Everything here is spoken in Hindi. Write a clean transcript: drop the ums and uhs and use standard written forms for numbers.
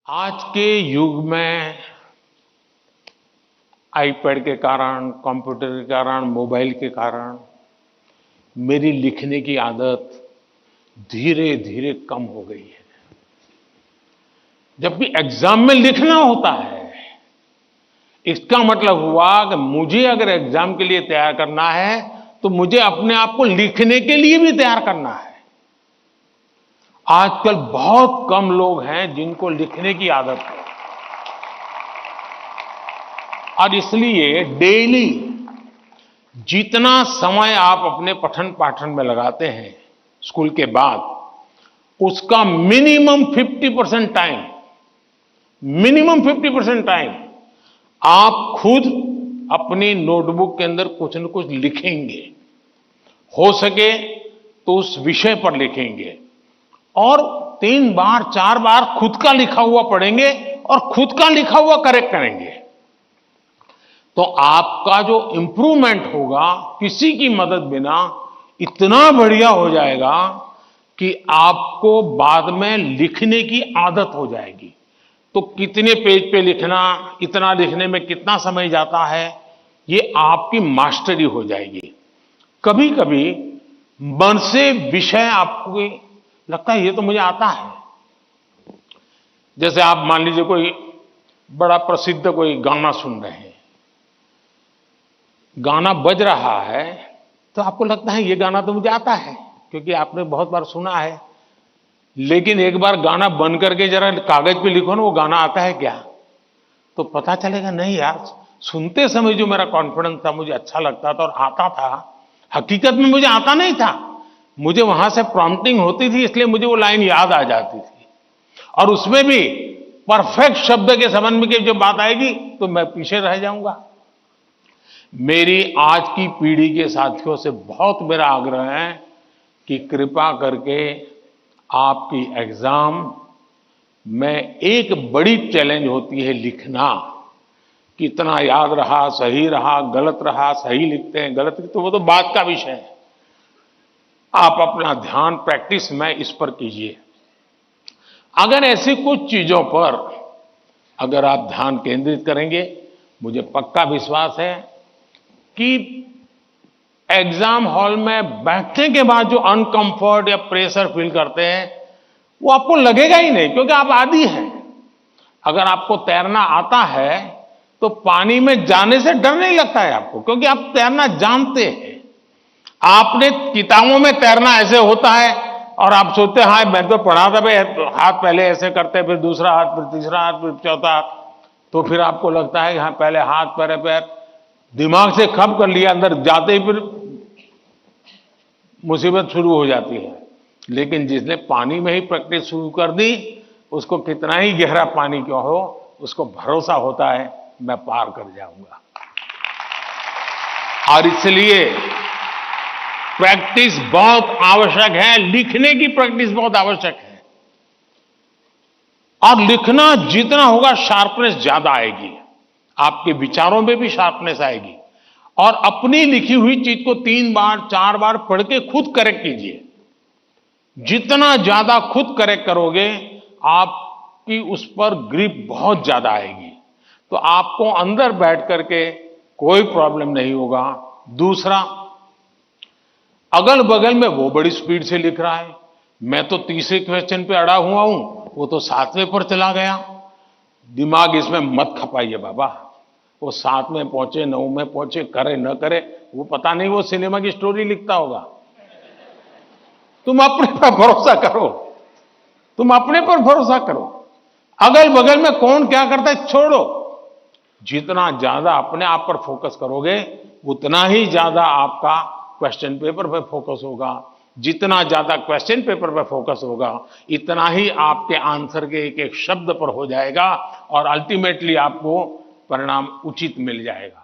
आज के युग में आईपैड के कारण, कंप्यूटर के कारण, मोबाइल के कारण मेरी लिखने की आदत धीरे धीरे कम हो गई है। जब भी एग्जाम में लिखना होता है, इसका मतलब हुआ कि मुझे अगर एग्जाम के लिए तैयार करना है तो मुझे अपने आप को लिखने के लिए भी तैयार करना है। आजकल बहुत कम लोग हैं जिनको लिखने की आदत है, और इसलिए डेली जितना समय आप अपने पठन पाठन में लगाते हैं स्कूल के बाद, उसका मिनिमम 50% टाइम आप खुद अपनी नोटबुक के अंदर कुछ न कुछ लिखेंगे। हो सके तो उस विषय पर लिखेंगे और 3 बार 4 बार खुद का लिखा हुआ पढ़ेंगे और खुद का लिखा हुआ करेक्ट करेंगे। तो आपका जो इंप्रूवमेंट होगा किसी की मदद बिना इतना बढ़िया हो जाएगा कि आपको बाद में लिखने की आदत हो जाएगी। तो कितने पेज पे लिखना, इतना लिखने में कितना समय जाता है, ये आपकी मास्टरी हो जाएगी। कभी कभी मन से विषय आपको लगता है ये तो मुझे आता है। जैसे आप मान लीजिए कोई बड़ा प्रसिद्ध कोई गाना सुन रहे हैं, गाना बज रहा है तो आपको लगता है ये गाना तो मुझे आता है क्योंकि आपने बहुत बार सुना है। लेकिन एक बार गाना बंद करके जरा कागज पे लिखो ना, वो गाना आता है क्या, तो पता चलेगा नहीं यार, सुनते समय जो मेरा कॉन्फिडेंस था, मुझे अच्छा लगता था और आता था, हकीकत में मुझे आता नहीं था। मुझे वहां से प्रॉम्प्टिंग होती थी, इसलिए मुझे वो लाइन याद आ जाती थी। और उसमें भी परफेक्ट शब्द के संबंध में जब बात आएगी तो मैं पीछे रह जाऊंगा। मेरी आज की पीढ़ी के साथियों से बहुत मेरा आग्रह है कि कृपा करके आपकी एग्जाम में एक बड़ी चैलेंज होती है लिखना। कितना याद रहा, सही रहा, गलत रहा, सही लिखते हैं, गलत लिखते हैं, वो तो बात का विषय है। आप अपना ध्यान प्रैक्टिस में इस पर कीजिए। अगर ऐसी कुछ चीजों पर अगर आप ध्यान केंद्रित करेंगे, मुझे पक्का विश्वास है कि एग्जाम हॉल में बैठने के बाद जो अनकंफर्ट या प्रेशर फील करते हैं वो आपको लगेगा ही नहीं, क्योंकि आप आदी हैं। अगर आपको तैरना आता है तो पानी में जाने से डर नहीं लगता है आपको, क्योंकि आप तैरना जानते हैं। आपने किताबों में तैरना ऐसे होता है और आप सोचते हैं हाँ मैं तो पढ़ा था भाई, हाथ पहले ऐसे करते, फिर दूसरा हाथ, फिर तीसरा हाथ, फिर चौथा हाथ, तो फिर आपको लगता है कि हाँ पहले हाथ पैर पैर दिमाग से खप कर लिया, अंदर जाते ही फिर मुसीबत शुरू हो जाती है। लेकिन जिसने पानी में ही प्रैक्टिस शुरू कर दी, उसको कितना ही गहरा पानी क्यों हो, उसको भरोसा होता है मैं पार कर जाऊंगा। और इसलिए प्रैक्टिस बहुत आवश्यक है, लिखने की प्रैक्टिस बहुत आवश्यक है। और लिखना जितना होगा शार्पनेस ज्यादा आएगी, आपके विचारों में भी शार्पनेस आएगी। और अपनी लिखी हुई चीज को 3 बार 4 बार पढ़ के खुद करेक्ट कीजिए। जितना ज्यादा खुद करेक्ट करोगे, आपकी उस पर ग्रिप बहुत ज्यादा आएगी, तो आपको अंदर बैठ करके कोई प्रॉब्लम नहीं होगा। दूसरा, अगल बगल में वो बड़ी स्पीड से लिख रहा है, मैं तो तीसरे क्वेश्चन पे अड़ा हुआ हूं, वो तो 7वें पर चला गया। दिमाग इसमें मत खपाइए बाबा, वो 7 में पहुंचे, 9 में पहुंचे, करे न करे, वो पता नहीं, वो सिनेमा की स्टोरी लिखता होगा। तुम अपने पर भरोसा करो, तुम अपने पर भरोसा करो। अगल बगल में कौन क्या करता है छोड़ो। जितना ज्यादा अपने आप पर फोकस करोगे, उतना ही ज्यादा आपका क्वेश्चन पेपर पर फोकस होगा। जितना ज्यादा क्वेश्चन पेपर पर फोकस होगा, इतना ही आपके आंसर के एक एक शब्द पर हो जाएगा और अल्टीमेटली आपको परिणाम उचित मिल जाएगा।